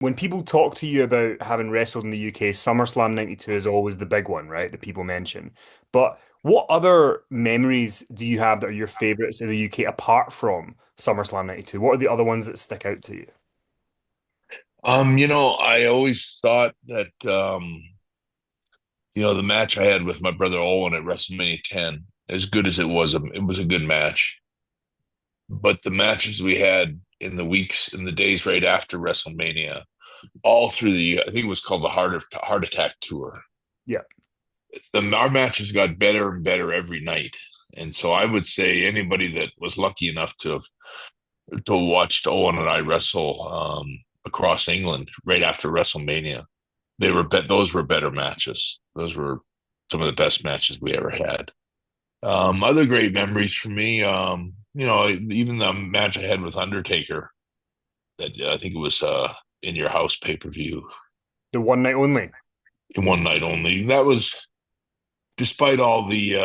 when people talk to you about having wrestled in the UK, SummerSlam 92 is always the big one, right? That people mention. But what other memories do you have that are your favorites in the UK apart from SummerSlam 92? What are the other ones that stick out to you? I always thought that the match I had with my brother Owen at WrestleMania 10, as good as it was a good match. But the matches we had in the weeks and the days right after WrestleMania, all through I think it was called the Heart Attack Tour. Yeah. Our matches got better and better every night. And so I would say anybody that was lucky enough to watch Owen and I wrestle across England right after WrestleMania, those were better matches. Those were some of the best matches we ever had. Other great memories for me, even the match I had with Undertaker that I think it was in your house pay-per-view The one night only. in one night only. That was despite all the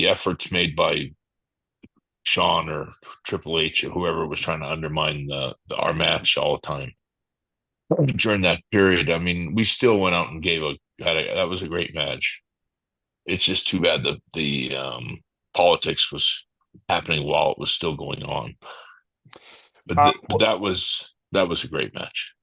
efforts made by Sean or Triple H or whoever was trying to undermine our match all the time during that period. I mean, we still went out and that was a great match. It's just too bad the politics was happening while it was still going on. But, Um, that was a great match.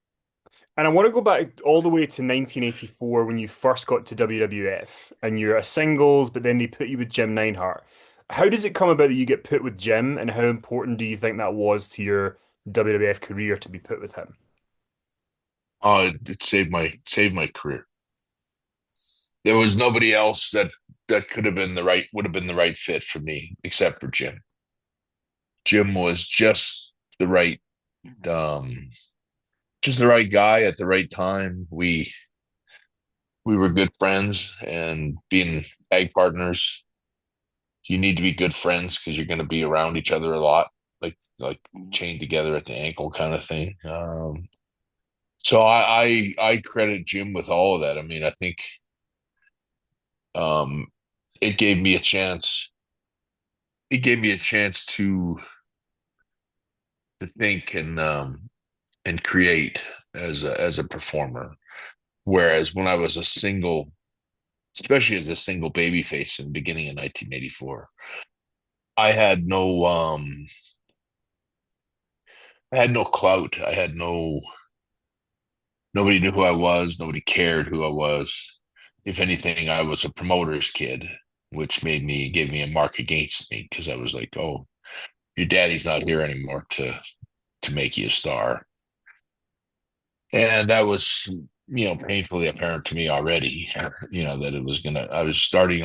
and I want to go back all the way to 1984 when you first got to WWF and you're a singles, but then they put you with Jim Neidhart. How does it come about that you get put with Jim, and how important do you think that was to your WWF career to be put with him? It saved my career. There was nobody else that could have been the right would have been the right fit for me except for Jim. Jim was um, just the right guy at the right time. We were good friends, and being tag partners, you need to be good friends because you're going to be around each other a lot, like chained together at the ankle kind of thing. So I credit Jim with all of that. I mean, I think um, it gave me a chance. It gave me a chance to think and create as a performer. Whereas when I was a single, especially as a single baby face in the beginning of 1984, I had no clout. I had nobody knew who I was. Nobody cared who I was. If anything, I was a promoter's kid, which gave me a mark against me because I was like, oh, your daddy's not here anymore to make you a star. And that was, painfully apparent to me already, that it was gonna, I started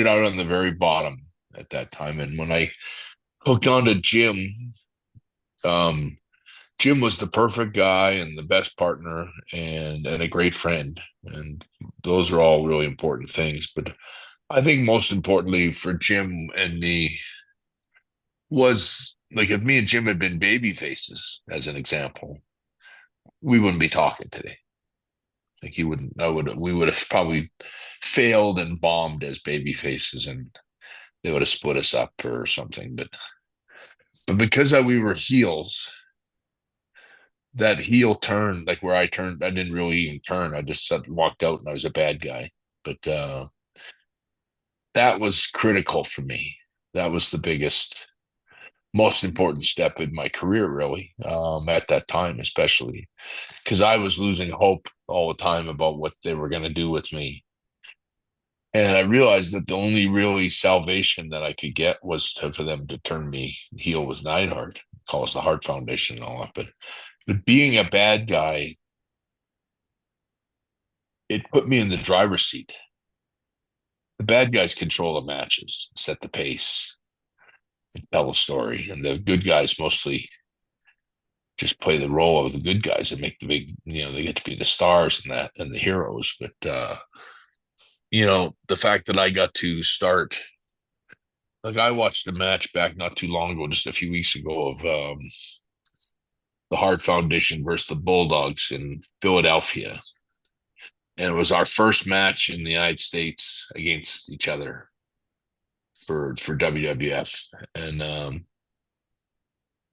out on the very bottom at that time. And when I hooked on to Jim, um, Jim was the perfect guy and the best partner and a great friend. And those are all really important things. But I think most importantly for Jim and me was like if me and Jim had been baby faces, as an example, we wouldn't be talking today. Like he wouldn't, we would have probably failed and bombed as baby faces and they would have split us up or something. But because we were heels, that heel turn, like where I turned, I didn't really even turn. I just walked out and I was a bad guy. But that was critical for me. That was the biggest, most important step in my career, really, at that time, especially because I was losing hope all the time about what they were going to do with me. And I realized that the only really salvation that I could get was for them to turn me heel with Neidhart, call us the Hart Foundation and all that. But being a bad guy, it put me in the driver's seat. The bad guys control the matches, set the pace, and tell a story. And the good guys mostly just play the role of the good guys and make the big, they get to be the stars and that and the heroes. But the fact that I got to start, like I watched a match back not too long ago, just a few weeks ago, of the Hart Foundation versus the Bulldogs in Philadelphia. And it was our first match in the United States against each other for WWF. And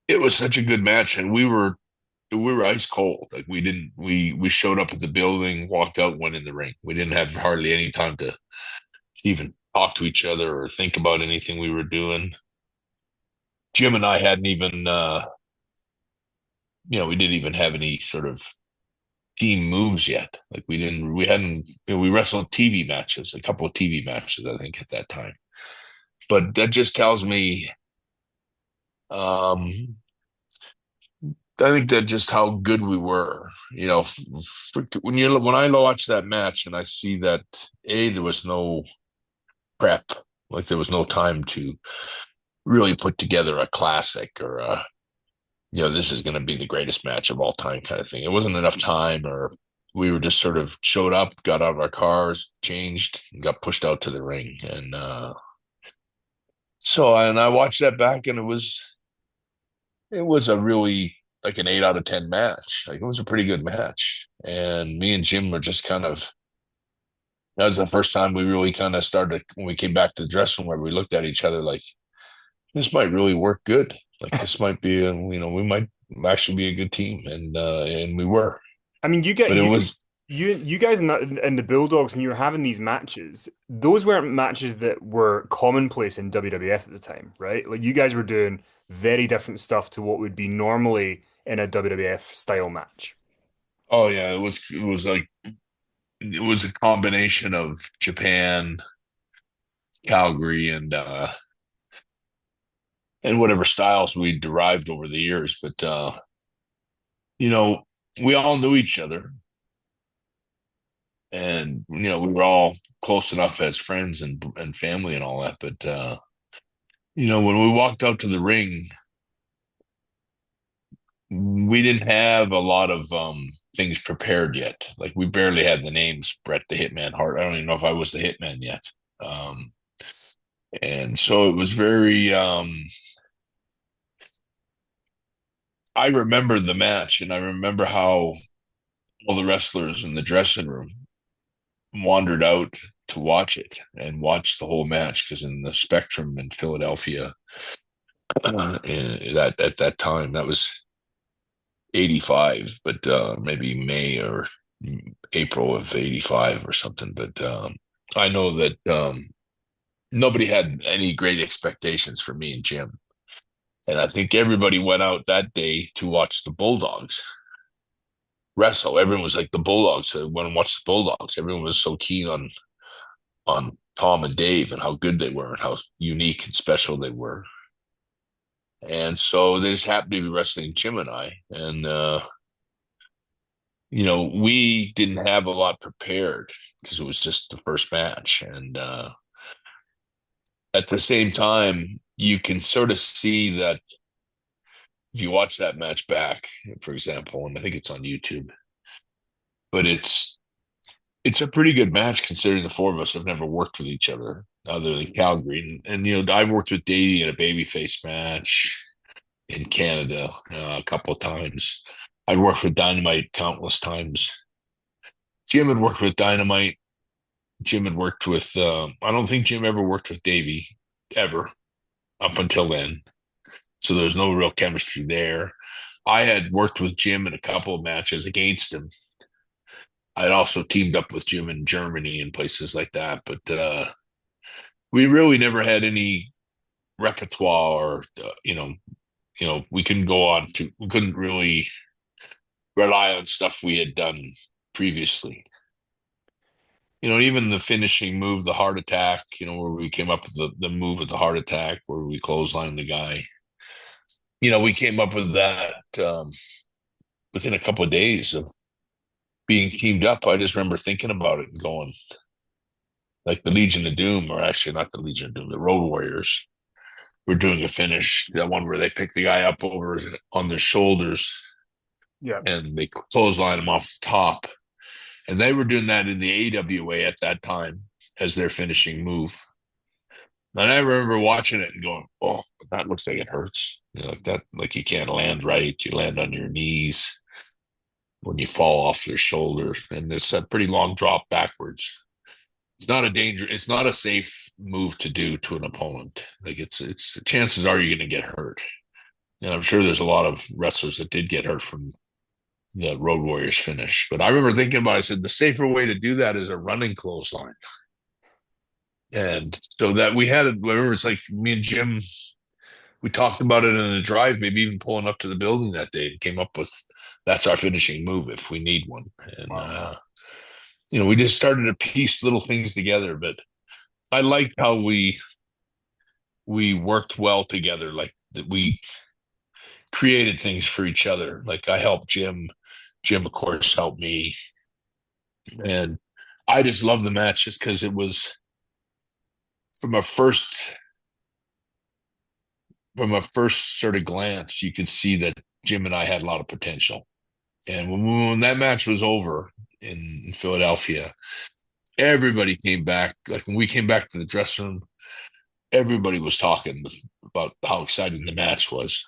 it was such a good match. And we were ice cold. Like we didn't we showed up at the building, walked out, went in the ring. We didn't have hardly any time to even talk to each other or think about anything we were doing. Jim and I hadn't even we didn't even have any sort of team moves yet. Like we hadn't we wrestled TV matches, a couple of TV matches, I think, at that time. But that just tells me um I think that just how good we were. When I watch that match and I see that there was no prep, like there was no time to really put together a classic or this is going to be the greatest match of all time kind of thing. It wasn't enough time, or we were just sort of showed up, got out of our cars, changed, and got pushed out to the ring. And and I watched that back, and it was a really like an 8 out of 10 match. Like it was a pretty good match. And me and Jim were just kind of that was the first time we really kind of started when we came back to the dressing room where we looked at each other like this might really work good. Like this might be we might actually be a good team. And we were. I mean, you get But it was you guys in the Bulldogs when you were having these matches, those weren't matches that were commonplace in WWF at the time, right? Like you guys were doing very different stuff to what would be normally in a WWF style match. oh yeah, it was like it was a combination of Japan, Calgary, and whatever styles we derived over the years. But you know, we all knew each other, and we were all close enough as friends and family and all that. But when we walked out to the ring, we didn't have a lot of things prepared yet. Like we barely had the names Bret the Hitman Hart. I don't even know if I was the Hitman yet. Um, and so it was very. I remember the match, and I remember how all the wrestlers in the dressing room wandered out to watch it and watch the whole match because in the Spectrum in Philadelphia, that at that time that was 85, but maybe May or April of 85 or something. But I know that nobody had any great expectations for me and Jim. And I think everybody went out that day to watch the Bulldogs wrestle. Everyone was like the Bulldogs. So went and watched the Bulldogs. Everyone was so keen on Tom and Dave and how good they were and how unique and special they were. And so they just happened to be wrestling Jim and I. And we didn't have a lot prepared because it was just the first match. And at the same time, you can sort of see that if you watch that match back, for example, and I think it's on YouTube, but it's a pretty good match considering the four of us have never worked with each other other than Calgary. And I've worked with Davey in a babyface match in Canada a couple of times. I'd worked with Dynamite countless times. Jim had worked with Dynamite. Jim had worked with, I don't think Jim ever worked with Davey ever up until then. So there's no real chemistry there. I had worked with Jim in a couple of matches against him. I'd also teamed up with Jim in Germany and places like that. But we really never had any repertoire or, we we couldn't really rely on stuff we had done previously. Even the finishing move, the heart attack, where we came up with the move with the heart attack, where we clotheslined the guy. We came up with that within a couple of days of being teamed up. I just remember thinking about it and going, like the Legion of Doom, or actually not the Legion of Doom, the Road Warriors were doing a finish, that one where they pick the guy up over on their shoulders Yeah. and they clothesline him off the top. And they were doing that in the AWA at that time as their finishing move. And I remember watching it and going, "Oh, that looks like it hurts. Like that, like you can't land right. You land on your knees when you fall off their shoulders, and it's a pretty long drop backwards. It's not a safe move to do to an opponent. Like it's chances are you're going to get hurt. And I'm sure there's a lot of wrestlers that did get hurt from the Road Warriors finish. But I remember thinking about it, I said the safer way to do that is a running clothesline. And so that we had it, I remember it's like me and Jim, we talked about it in the drive, maybe even pulling up to the building that day and came up with that's our finishing move if we need one. And Wow. we just started to piece little things together. But I liked how we worked well together, like that we created things for each other. Like I helped Jim. Jim, of course, helped me. And I just love the match just because it was from a first from a first sort of glance, you could see that Jim and I had a lot of potential. And when that match was over in Philadelphia, everybody came back. Like when we came back to the dressing room, everybody was talking about how exciting the match was.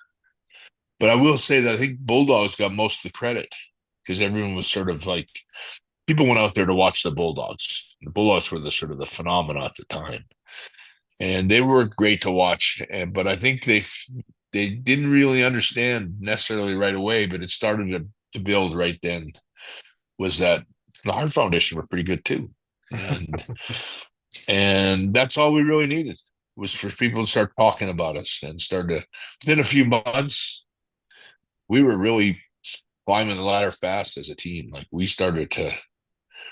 But I will say that I think Bulldogs got most of the credit because everyone was sort of like people went out there to watch the Bulldogs. The Bulldogs were the sort of the phenomena at the time, and they were great to watch. But I think they didn't really understand necessarily right away, but it started to build right then. Was that the Hart Foundation were pretty good too, and and that's all we really needed was for people to start talking about us and start to. Within a few months, we were really climbing the ladder fast as a team. Like we started to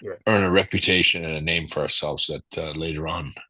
Yeah. earn a reputation and a name for ourselves that later on.